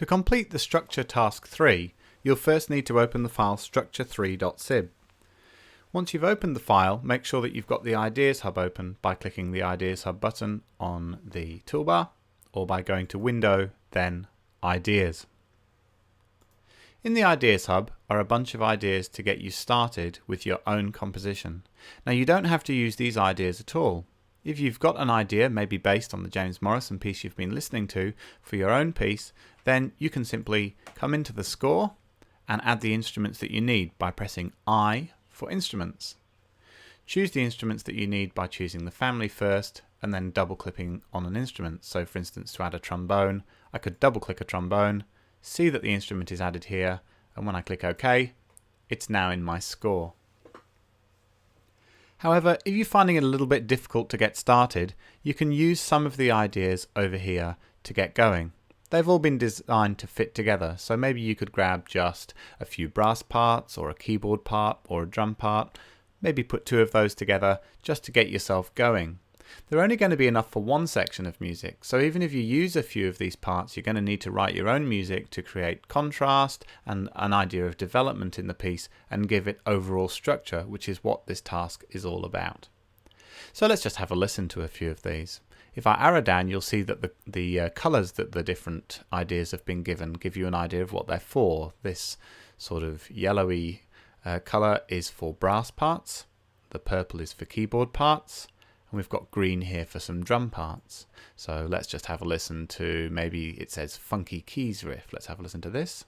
To complete the structure task 3, you'll first need to open the file structure3.sib. Once you've opened the file, make sure that you've got the Ideas Hub open by clicking the Ideas Hub button on the toolbar, or by going to Window, then Ideas. In the Ideas Hub are a bunch of ideas to get you started with your own composition. Now, you don't have to use these ideas at all. If you've got an idea, maybe based on the James Morrison piece you've been listening to, for your own piece, then you can simply come into the score and add the instruments that you need by pressing I for instruments. Choose the instruments that you need by choosing the family first and then double clicking on an instrument. So for instance, to add a trombone, I could double click a trombone, see that the instrument is added here, and when I click OK, it's now in my score. However, if you're finding it a little bit difficult to get started, you can use some of the ideas over here to get going. They've all been designed to fit together, so maybe you could grab just a few brass parts or a keyboard part or a drum part, maybe put two of those together just to get yourself going. They're only going to be enough for one section of music, so even if you use a few of these parts, you're going to need to write your own music to create contrast and an idea of development in the piece and give it overall structure, which is what this task is all about. So let's just have a listen to a few of these. If I arrow down, you'll see that the colours that the different ideas have been given give you an idea of what they're for. This sort of yellowy colour is for brass parts, the purple is for keyboard parts, and we've got green here for some drum parts. So let's just have a listen to, maybe it says funky keys riff. Let's have a listen to this.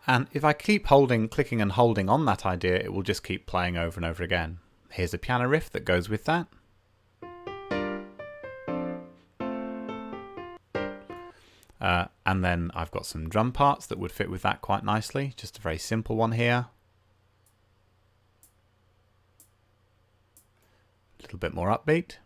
And if I keep clicking and holding on that idea, it will just keep playing over and over again. Here's a piano riff that goes with that. And then I've got some drum parts that would fit with that quite nicely. Just a very simple one here. A little bit more upbeat.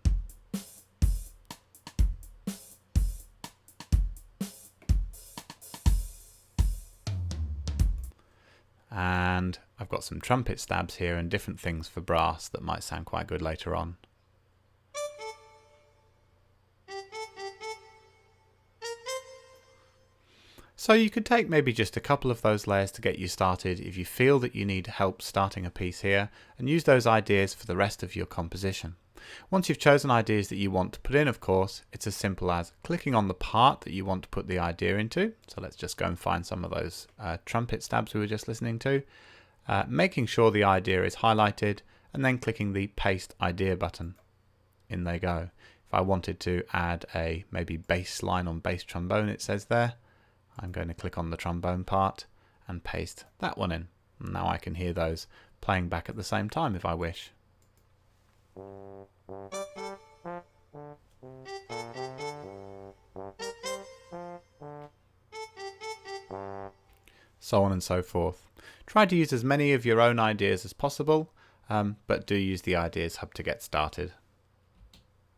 And I've got some trumpet stabs here and different things for brass that might sound quite good later on. So you could take maybe just a couple of those layers to get you started if you feel that you need help starting a piece here, and use those ideas for the rest of your composition. Once you've chosen ideas that you want to put in, of course, it's as simple as clicking on the part that you want to put the idea into. So let's just go and find some of those trumpet stabs we were just listening to. Making sure the idea is highlighted and then clicking the paste idea button. In they go. If I wanted to add a maybe bass line on bass trombone, it says there, I'm going to click on the trombone part and paste that one in. And now I can hear those playing back at the same time if I wish. So on and so forth. Try to use as many of your own ideas as possible, but do use the Ideas Hub to get started.